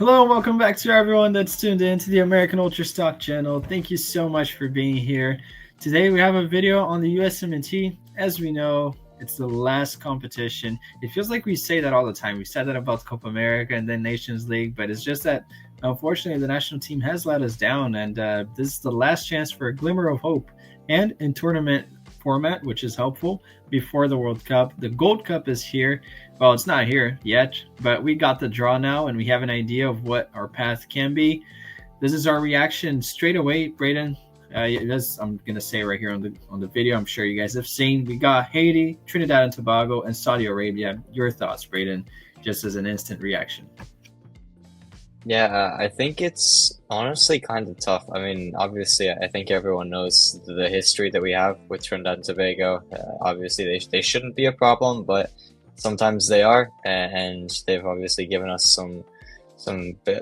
Hello and welcome back to everyone that's tuned in to the American Ultra Stock channel. Thank you so much for being here. Today we have a video on the USMNT. As we know, it's the last competition. It feels like we say that all the time. We said that about Copa America and then Nations League, but it's just that unfortunately the national team has let us down, and this is the last chance for a glimmer of hope and in tournament format, which is helpful before the World Cup. The Gold Cup is here. Well, it's not here yet, but we got the draw now and we have an idea of what our path can be. This is our reaction straight away, Braden. As I'm gonna say right here on the video, I'm sure you guys have seen. We got Haiti, Trinidad and Tobago, and Saudi Arabia. Your thoughts, Braden, just as an instant reaction. Yeah, I think it's honestly kind of tough. I mean, obviously, I think everyone knows the history that we have with Trinidad and Tobago. Obviously, they shouldn't be a problem, but sometimes they are, and they've obviously given us some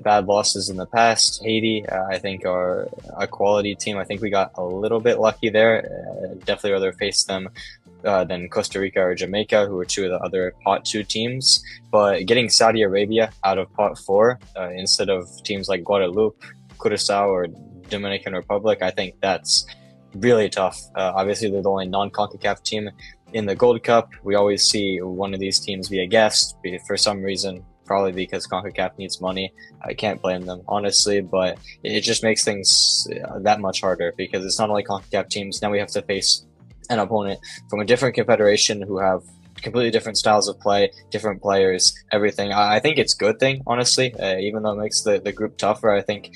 bad losses in the past. Haiti, I think, are a quality team. I think we got a little bit lucky there. Definitely rather face them than Costa Rica or Jamaica, who are two of the other pot two teams. But getting Saudi Arabia out of pot four instead of teams like Guadeloupe, Curacao, or Dominican Republic, I think that's really tough. Obviously, they're the only non-CONCACAF team in the Gold Cup. We always see one of these teams be a guest for some reason, probably because CONCACAF needs money. I can't blame them, honestly, but it just makes things that much harder because it's not only CONCACAF teams. Now we have to face an opponent from a different confederation who have completely different styles of play, different players, everything. I think it's a good thing, honestly, even though it makes the group tougher. I think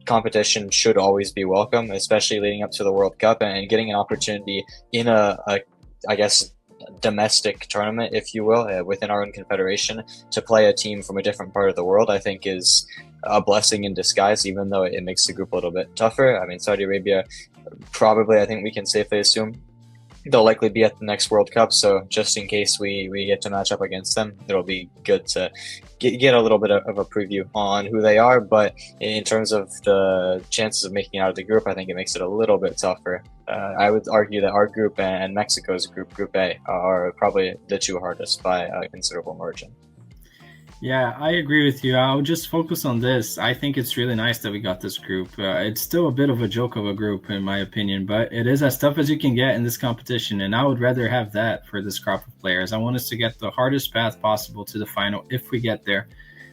competition should always be welcome, especially leading up to the World Cup, and getting an opportunity in I guess, domestic tournament, if you will, within our own confederation to play a team from a different part of the world, I think is a blessing in disguise, even though it makes the group a little bit tougher. I mean, Saudi Arabia, probably, I think we can safely assume they'll likely be at the next World Cup, so just in case we get to match up against them, it'll be good to get a little bit of a preview on who they are. But in terms of the chances of making it out of the group, I think it makes it a little bit tougher. I would argue that our group and Mexico's Group A, are probably the two hardest by a considerable margin. Yeah, I agree with you. I'll just focus on this. I think it's really nice that we got this group. It's still a bit of a joke of a group, in my opinion, but it is as tough as you can get in this competition, and I would rather have that for this crop of players. I want us to get the hardest path possible to the final if we get there,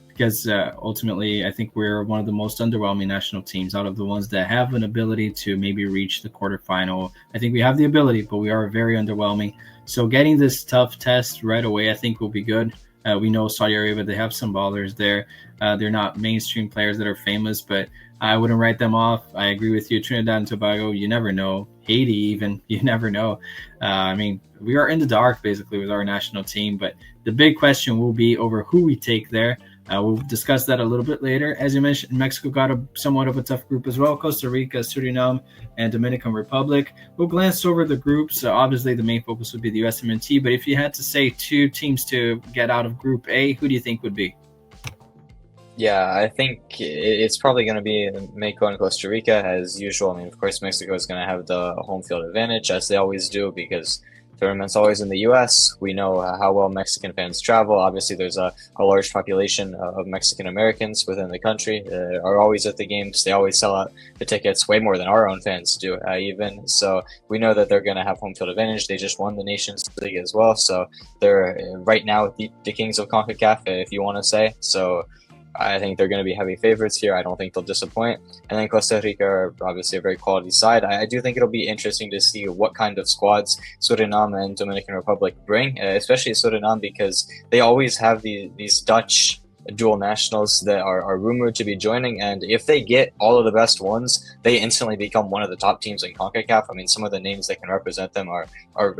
because ultimately, I think we're one of the most underwhelming national teams out of the ones that have an ability to maybe reach the quarterfinal. I think we have the ability, but we are very underwhelming. So getting this tough test right away, I think will be good. We know Saudi Arabia, they have some ballers there. They're not mainstream players that are famous, but I wouldn't write them off. I agree with you. Trinidad and Tobago, you never know. Haiti, even, you never know. I mean, we are in the dark, basically, with our national team, but the big question will be over who we take there. We'll discuss that a little bit later. As you mentioned, Mexico got somewhat of a tough group as well. Costa Rica, Suriname, and Dominican Republic. We'll glance over the groups. Obviously, the main focus would be the USMNT, but if you had to say two teams to get out of Group A, who do you think would be? Yeah, I think it's probably going to be Mexico and Costa Rica as usual. I mean, of course, Mexico is going to have the home field advantage, as they always do, because tournament's always in the U.S. We know how well Mexican fans travel. Obviously, there's a large population of Mexican Americans within the country that are always at the games. They always sell out the tickets way more than our own fans do, even. So we know that they're going to have home field advantage. They just won the Nations League as well. So they're right now the kings of CONCACAF, if you want to say. So I think they're going to be heavy favorites here. I don't think they'll disappoint. And then Costa Rica are obviously a very quality side. I do think it'll be interesting to see what kind of squads Suriname and Dominican Republic bring, especially Suriname, because they always have these Dutch dual nationals that are rumored to be joining, and if they get all of the best ones, they instantly become one of the top teams in CONCACAF. I mean, some of the names that can represent them are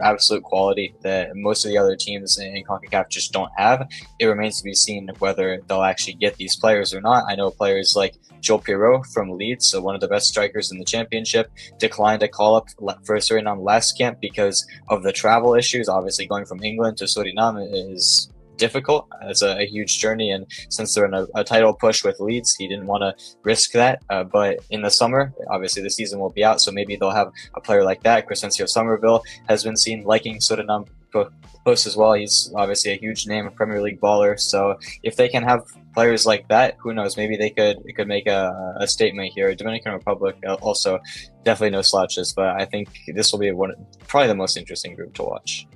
absolute quality that most of the other teams in CONCACAF just don't have. It remains to be seen whether they'll actually get these players or not. I know players like Joe Pirot from Leeds, so one of the best strikers in the championship, declined a call-up for Suriname last camp because of the travel issues. Obviously, going from England to Suriname is difficult. It's a huge journey, and since they're in a title push with Leeds, he didn't want to risk that. But in the summer, obviously the season will be out, so maybe they'll have a player like that. Crescencio Somerville has been seen liking Suriname post as well. He's obviously a huge name, a Premier League baller. So if they can have players like that, who knows? Maybe they could make a statement here. Dominican Republic also definitely no slouches, but I think this will be probably the most interesting group to watch.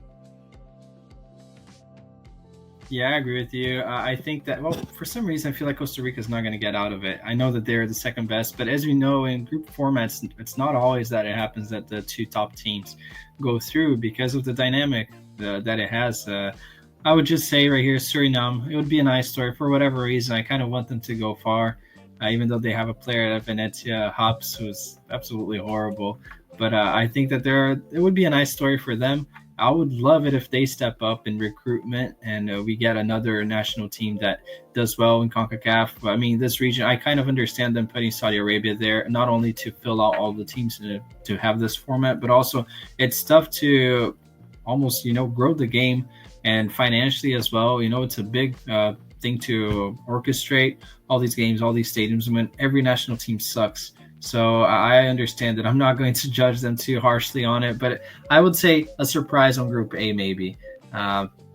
Yeah, I agree with you. I think that, well, for some reason, I feel like Costa Rica is not going to get out of it. I know that they're the second best, but as we know, in group formats, it's not always that it happens that the two top teams go through because of the dynamic that it has. I would just say right here, Suriname, it would be a nice story for whatever reason. I kind of want them to go far, even though they have a player at Venetia, Hops, who's absolutely horrible. But I think that it would be a nice story for them. I would love it if they step up in recruitment and we get another national team that does well in CONCACAF. I mean, this region, I kind of understand them putting Saudi Arabia there, not only to fill out all the teams to have this format, but also it's tough to almost, grow the game and financially as well. It's a big thing to orchestrate all these games, all these stadiums when every national team sucks. So I understand that I'm not going to judge them too harshly on it, but I would say a surprise on Group A maybe.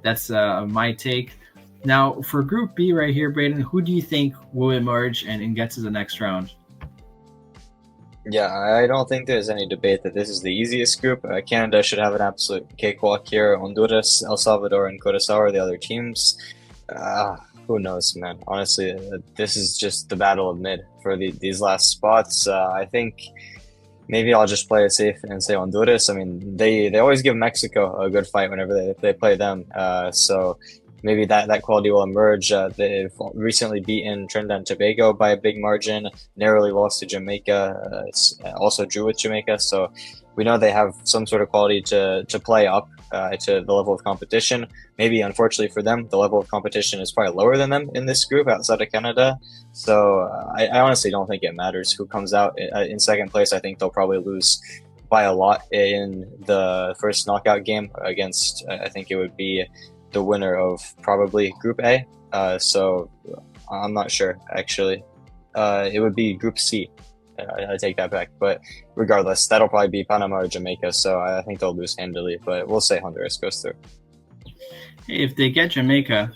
That's my take. Now for Group B right here, Braden, who do you think will emerge and get to the next round? Yeah, I don't think there's any debate that this is the easiest group. Canada should have an absolute cakewalk here. Honduras, El Salvador, and Curacao are the other teams. Who knows, man? Honestly, this is just the battle of mid for these last spots. I think maybe I'll just play it safe and say Honduras. I mean, they always give Mexico a good fight whenever they play them. So maybe that quality will emerge. They've recently beaten Trinidad and Tobago by a big margin, narrowly lost to Jamaica, also drew with Jamaica. So we know they have some sort of quality to play up to the level of competition. Maybe, unfortunately for them, the level of competition is probably lower than them in this group outside of Canada. So I honestly don't think it matters who comes out in second place. I think they'll probably lose by a lot in the first knockout game against, I think it would be the winner of probably Group A. So I'm not sure, actually. It would be Group C. I take that back. But regardless, that'll probably be Panama or Jamaica. So I think they'll lose handily. But we'll say Honduras goes through. If they get Jamaica,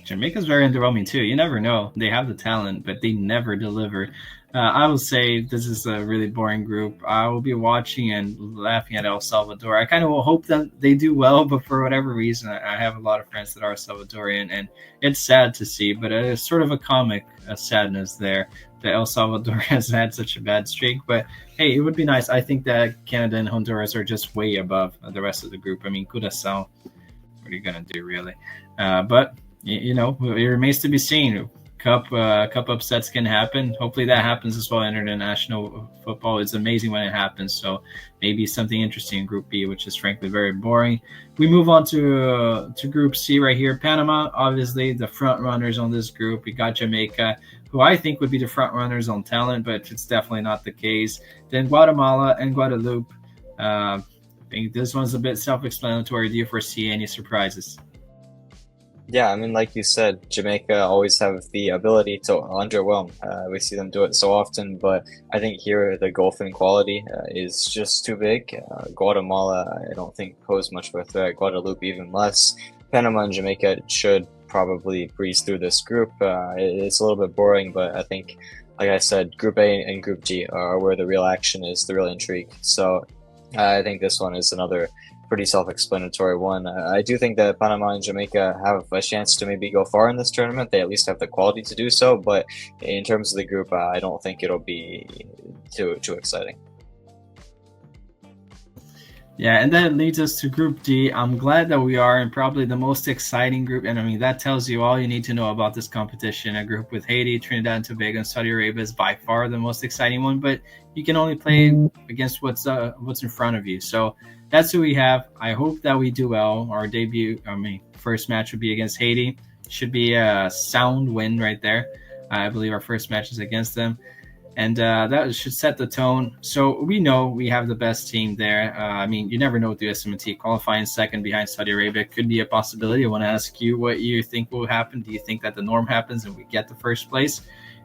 Jamaica's very underwhelming too. You never know. They have the talent, but they never deliver. I will say this is a really boring group. I will be watching and laughing at El Salvador. I kind of will hope that they do well, but for whatever reason, I have a lot of friends that are Salvadorian, and it's sad to see, but it's sort of a comic sadness there that El Salvador has had such a bad streak. But hey, it would be nice. I think that Canada and Honduras are just way above the rest of the group. I mean, Curacao, what are you going to do, really? But it remains to be seen. Cup upsets can happen. Hopefully that happens as well. International football is amazing when it happens. So maybe something interesting in Group B, which is frankly very boring. We move on to Group C right here. Panama, obviously the front runners on this group. We got Jamaica, who I think would be the front runners on talent, but it's definitely not the case. Then Guatemala and Guadeloupe. I think this one's a bit self-explanatory. Do you foresee any surprises? Yeah, I mean, like you said, Jamaica always have the ability to underwhelm. We see them do it so often, but I think here the gulf in quality is just too big. Guatemala, I don't think pose much of a threat. Guadeloupe, even less. Panama and Jamaica should probably breeze through this group. It's a little bit boring, but I think, like I said, Group A and Group G are where the real action is, the real intrigue. So I think this one is another pretty self-explanatory one. I do think that Panama and Jamaica have a chance to maybe go far in this tournament. They at least have the quality to do so, but in terms of the group, I don't think it'll be too exciting. Yeah, and that leads us to Group D. I'm glad that we are in probably the most exciting group. And I mean, that tells you all you need to know about this competition. A group with Haiti, Trinidad and Tobago, and Saudi Arabia is by far the most exciting one, but you can only play against what's in front of you. So that's who we have. I hope that we do well. Our first match would be against Haiti. Should be a sound win right there. I believe our first match is against them. And that should set the tone. So we know we have the best team there. I mean, you never know with the USMNT. Qualifying second behind Saudi Arabia could be a possibility. I want to ask you what you think will happen. Do you think that the norm happens and we get the first place?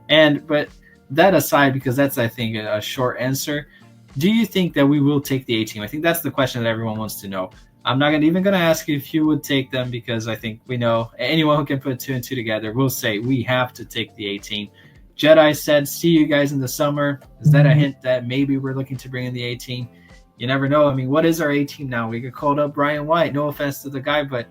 But that aside, because that's, I think, a short answer, do you think that we will take the A team? I think that's the question that everyone wants to know. I'm not even going to ask you if you would take them because I think we know anyone who can put two and two together will say we have to take the 18. Jedi said, "See you guys in the summer." Is that a hint that maybe we're looking to bring in the 18? You never know. I mean, what is our 18 now? We could call up Brian White. No offense to the guy, but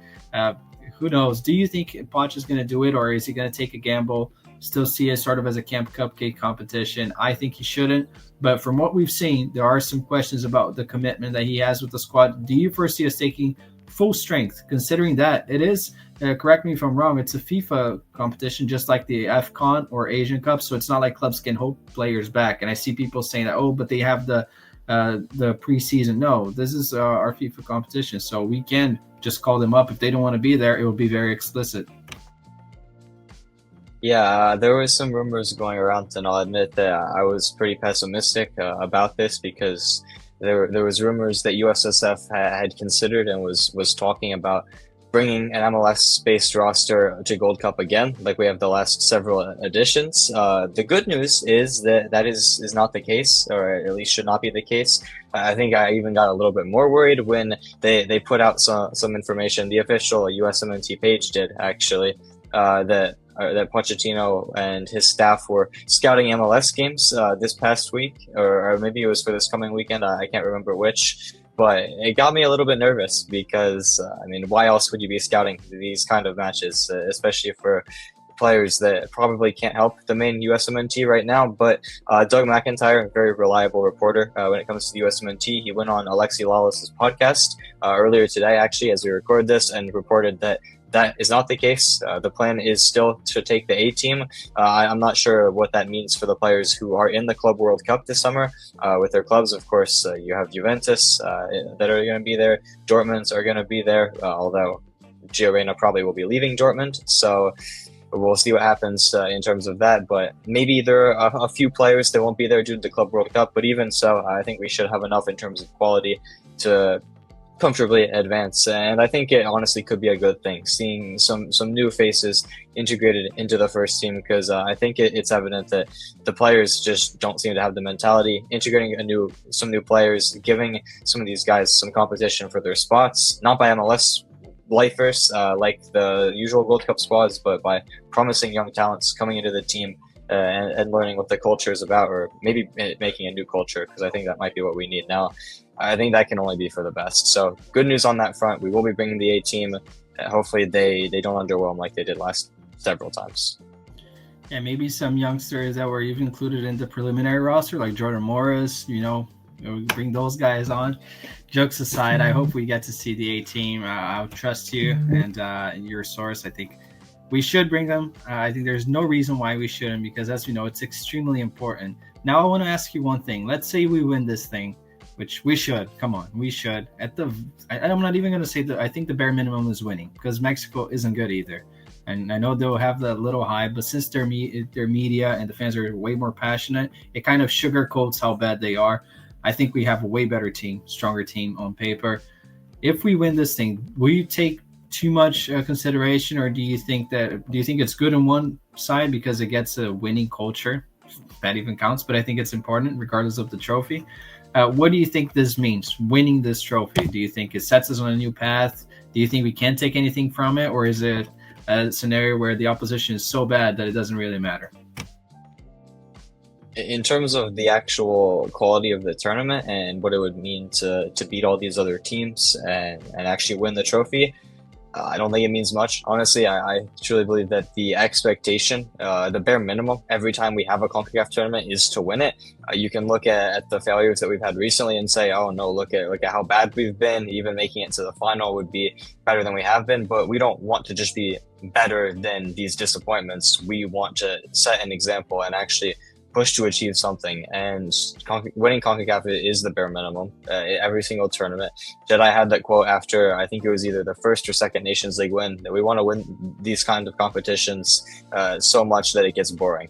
who knows? Do you think Poch is going to do it, or is he going to take a gamble? Still see it sort of as a Camp Cupcake competition. I think he shouldn't. But from what we've seen, there are some questions about the commitment that he has with the squad. Do you foresee us taking full strength, considering that it is, correct me if I'm wrong, it's a FIFA competition just like the AFCON or Asian Cup, so it's not like clubs can hold players back. And I see people saying that, oh, but they have the preseason. No, this is our FIFA competition, so we can just call them up. If they don't want to be there, it will be very explicit. Yeah, there was some rumors going around, and I'll admit that I was pretty pessimistic about this because there was rumors that USSF had considered and was talking about bringing an MLS-based roster to Gold Cup again, like we have the last several editions. The good news is that that is not the case, or at least should not be the case. I think I even got a little bit more worried when they put out some information. The official USMNT page did actually that Pochettino and his staff were scouting MLS games this past week, or maybe it was for this coming weekend. I can't remember which, but it got me a little bit nervous because, I mean, why else would you be scouting these kind of matches, especially for players that probably can't help the main USMNT right now? But Doug McIntyre, a very reliable reporter when it comes to the USMNT, he went on Alexi Lawless's podcast earlier today, actually, as we record this, and reported that that is not the case. The plan is still to take the A team. I'm not sure what that means for the players who are in the Club World Cup this summer with their clubs. Of course, you have Juventus that are going to be there. Dortmund are going to be there, although Gio Reyna probably will be leaving Dortmund. So we'll see what happens in terms of that. But maybe there are a few players that won't be there due to the Club World Cup. But even so, I think we should have enough in terms of quality to comfortably advance, and I think it honestly could be a good thing seeing some new faces integrated into the first team, because I think it's evident that the players just don't seem to have the mentality. Integrating some new players, giving some of these guys some competition for their spots, not by MLS lifers like the usual Gold Cup squads, but by promising young talents coming into the team and learning what the culture is about, or maybe making a new culture, because I think that might be what we need now. I think that can only be for the best. So good news on that front. We will be bringing the A team. Hopefully they don't underwhelm like they did last several times. Yeah, maybe some youngsters that were even included in the preliminary roster, like Jordan Morris, bring those guys on. Jokes aside, I hope we get to see the A team. I'll trust you and your source. I think we should bring them. I think there's no reason why we shouldn't, because as we know, it's extremely important. Now I want to ask you one thing. Let's say we win this thing, which we should. Come on, we should. I'm not even going to say that. I think the bare minimum is winning, because Mexico isn't good either. And I know they'll have that little high, but since their media and the fans are way more passionate, it kind of sugarcoats how bad they are. I think we have a way better team, stronger team on paper. If we win this thing, will you take too much consideration, or do you think it's good on one side because it gets a winning culture? That even counts, but I think it's important regardless of the trophy. What do you think this means, winning this trophy? Do you think it sets us on a new path? Do you think we can't take anything from it? Or is it a scenario where the opposition is so bad that it doesn't really matter? In terms of the actual quality of the tournament and what it would mean to beat all these other teams and actually win the trophy, I don't think it means much. Honestly, I truly believe that the expectation, the bare minimum, every time we have a CONCACAF tournament is to win it. You can look at the failures that we've had recently and say, oh no, look at how bad we've been. Even making it to the final would be better than we have been. But we don't want to just be better than these disappointments. We want to set an example and actually push to achieve something, and winning CONCACAF is the bare minimum every single tournament. Jedi had that quote after, I think it was either the first or second Nations League win, that we want to win these kind of competitions so much that it gets boring.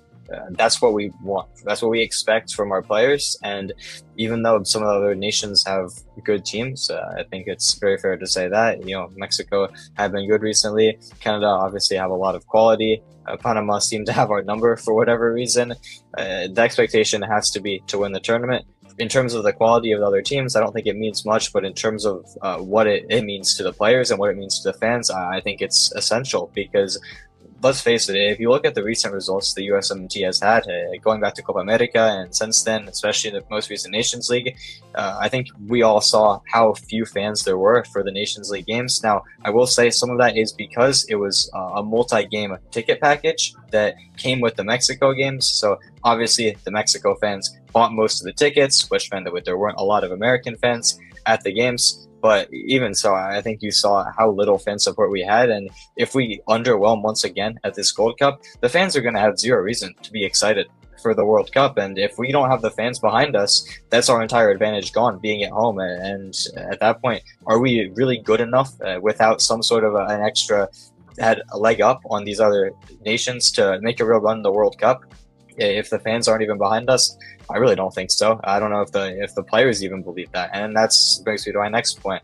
That's what we want. That's what we expect from our players. And even though some of the other nations have good teams, I think it's very fair to say that, Mexico have been good recently. Canada obviously have a lot of quality. Panama seem to have our number for whatever reason. The expectation has to be to win the tournament. in terms of the quality of the other teams, I don't think it means much. But in terms of what it means to the players and what it means to the fans, I think it's essential because let's face it, if you look at the recent results the USMNT has had, going back to Copa America and since then, especially the most recent Nations League, I think we all saw how few fans there were for the Nations League games. Now, I will say some of that is because it was a multi-game ticket package that came with the Mexico games. So obviously the Mexico fans bought most of the tickets, which meant that there weren't a lot of American fans at the games. But even so, I think you saw how little fan support we had. And if we underwhelm once again at this Gold Cup, the fans are going to have zero reason to be excited for the World Cup. And if we don't have the fans behind us, that's our entire advantage gone, being at home. And at that point, are we really good enough without some sort of an extra had a leg up on these other nations to make a real run in the World Cup? If the fans aren't even behind us, I really don't think so. I don't know if the players even believe that. And that's brings me to my next point.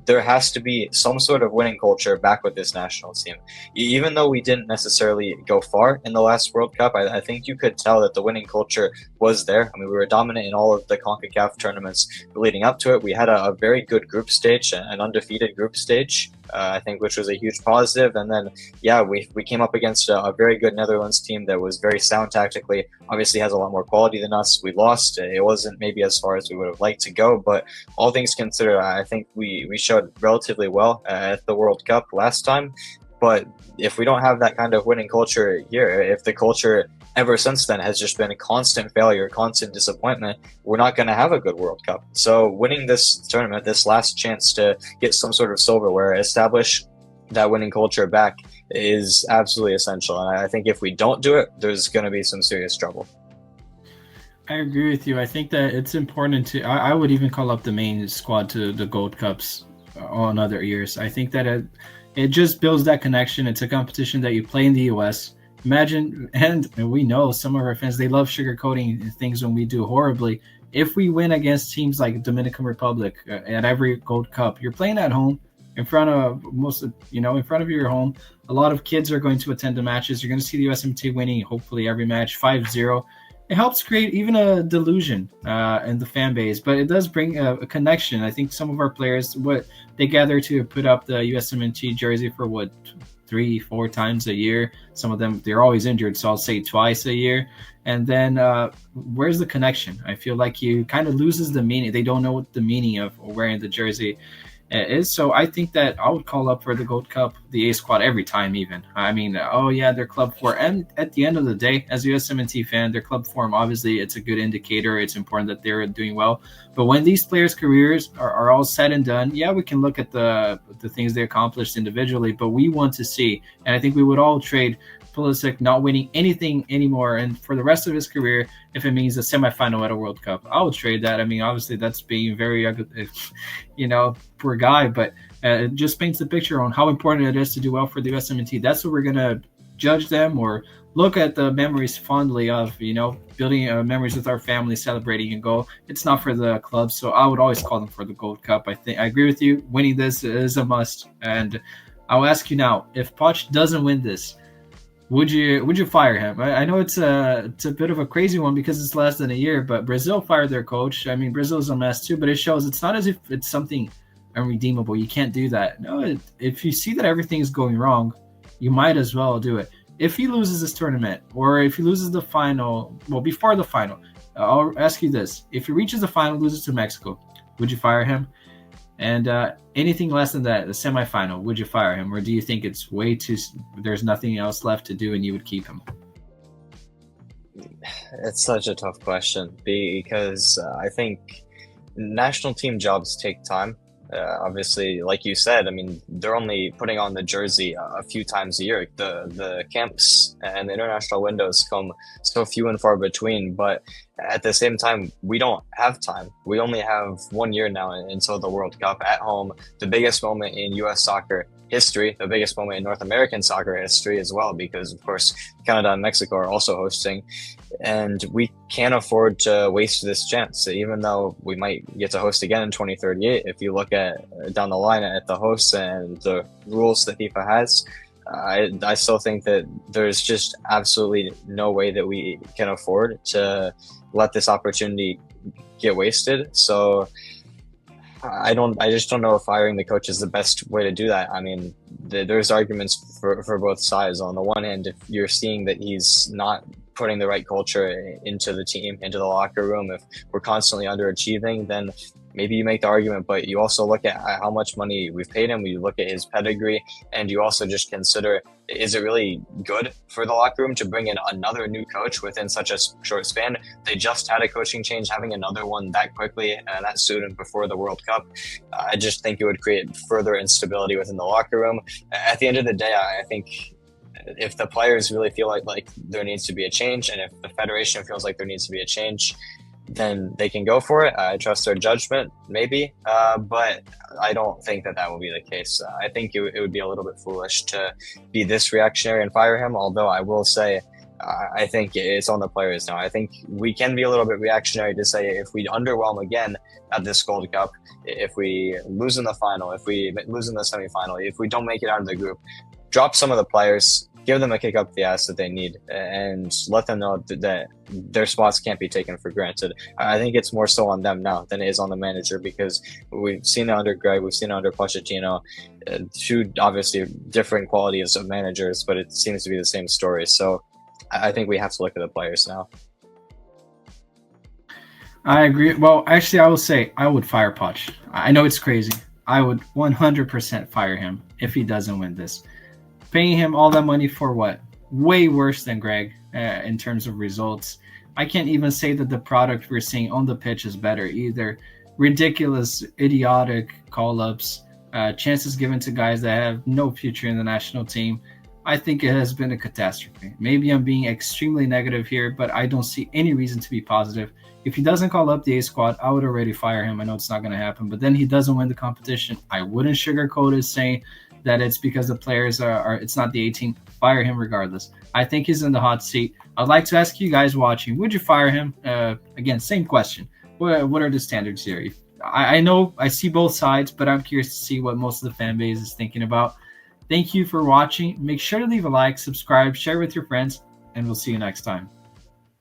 There has to be some sort of winning culture back with this national team. Even though we didn't necessarily go far in the last World Cup, I think you could tell that the winning culture was there. I mean, we were dominant in all of the CONCACAF tournaments leading up to it. We had a very good group stage, an undefeated group stage, I think, which was a huge positive. And then, yeah, we came up against a very good Netherlands team that was very sound tactically, obviously has a lot more quality than us. We lost. It wasn't maybe as far as we would have liked to go, but all things considered, I think we showed relatively well at the World Cup last time. But if we don't have that kind of winning culture here, if the culture ever since then has just been a constant failure, constant disappointment, we're not going to have a good World Cup. So winning this tournament, this last chance to get some sort of silverware, establish that winning culture back, is absolutely essential. And I think if we don't do it, there's going to be some serious trouble. I agree with you. I think that it's important to. I would even call up the main squad to the Gold Cups on other years. I think that it just builds that connection. It's a competition that you play in the U.S. Imagine, and we know some of our fans, they love sugarcoating things when we do horribly. If we win against teams like Dominican Republic at every Gold Cup, you're playing at home in front of in front of your home. A lot of kids are going to attend the matches. You're going to see the USMT winning, hopefully every match 5-0. It helps create even a delusion in the fan base, but it does bring a connection. I think some of our players, they gather to put up the USMNT jersey for 3-4 times a year. Some of them, they're always injured, so I'll say twice a year. And then where's the connection? I feel like you kind of loses the meaning. They don't know what the meaning of wearing the jersey is. So I think that I would call up for the Gold Cup, the A squad every time even. I mean, oh yeah, their club form. And at the end of the day, as a USMNT fan, their club form, obviously it's a good indicator. It's important that they're doing well. But when these players' careers are all said and done, yeah, we can look at the things they accomplished individually, but we want to see, and I think we would all trade Pulisic not winning anything anymore, and for the rest of his career, if it means a semifinal at a World Cup, I would trade that. I mean, obviously that's being very, poor guy, but it just paints the picture on how important it is to do well for the USMNT. That's what we're gonna judge them or look at the memories fondly of, building memories with our family, celebrating and go. It's not for the club, so I would always call them for the Gold Cup. I agree with you. Winning this is a must, and I'll ask you now: if Poch doesn't win this, would you fire him? I know it's a bit of a crazy one because it's less than a year, but Brazil fired their coach. I mean, Brazil is a mess too, but it shows it's not as if it's something unredeemable. You can't do that. No, if you see that everything is going wrong, you might as well do it. If he loses this tournament, or if he loses the final, before the final, I'll ask you this: if he reaches the final, loses to Mexico, would you fire him? And anything less than that, the semifinal, would you fire him? Or do you think it's there's nothing else left to do and you would keep him? It's such a tough question because I think national team jobs take time. Obviously, like you said, I mean, they're only putting on the jersey a few times a year. The camps and the international windows come so few and far between. But at the same time, we don't have time. We only have 1 year now until the World Cup at home, the biggest moment in U.S. soccer history, the biggest moment in North American soccer history as well, because of course Canada and Mexico are also hosting, and we can't afford to waste this chance. Even though we might get to host again in 2038, if you look at down the line at the hosts and the rules that FIFA has, I still think that there's just absolutely no way that we can afford to let this opportunity get wasted. So I just don't know if firing the coach is the best way to do that. I mean, there's arguments for both sides. On the one hand, if you're seeing that he's not putting the right culture into the team, into the locker room, if we're constantly underachieving, then maybe you make the argument, but you also look at how much money we've paid him, you look at his pedigree, and you also just consider, is it really good for the locker room to bring in another new coach within such a short span? They just had a coaching change, having another one that quickly and that soon and before the World Cup, I just think it would create further instability within the locker room. At the end of the day, I think if the players really feel like there needs to be a change, and if the federation feels like there needs to be a change, then they can go for it. I trust their judgment, maybe, but I don't think that will be the case. I think it would be a little bit foolish to be this reactionary and fire him, although I will say I think it's on the players now. I think we can be a little bit reactionary to say if we underwhelm again at this Gold Cup, if we lose in the final, if we lose in the semifinal, if we don't make it out of the group, drop some of the players, give them a kick up the ass that they need, and let them know that their spots can't be taken for granted. I think it's more so on them now than it is on the manager, because we've seen it under Greg, we've seen it under Pochettino, two obviously different qualities of managers, but it seems to be the same story. So I think we have to look at the players now. I agree. Well, actually, I will say I would fire Poch. I know it's crazy. I would 100% fire him if he doesn't win this. Paying him all that money for what? Way worse than Greg in terms of results. I can't even say that the product we're seeing on the pitch is better either. Ridiculous, idiotic call-ups, chances given to guys that have no future in the national team. I think it has been a catastrophe. Maybe I'm being extremely negative here, but I don't see any reason to be positive. If he doesn't call up the A squad, I would already fire him. I know it's not going to happen, but then he doesn't win the competition. I wouldn't sugarcoat it saying that it's because the players are it's not the 18. Fire him regardless. I think he's in the hot seat. I'd like to ask you guys watching, would you fire him? Again, same question. What are the standards here? I know I see both sides, but I'm curious to see what most of the fan base is thinking about. Thank you for watching. Make sure to leave a like, subscribe, share with your friends, and we'll see you next time.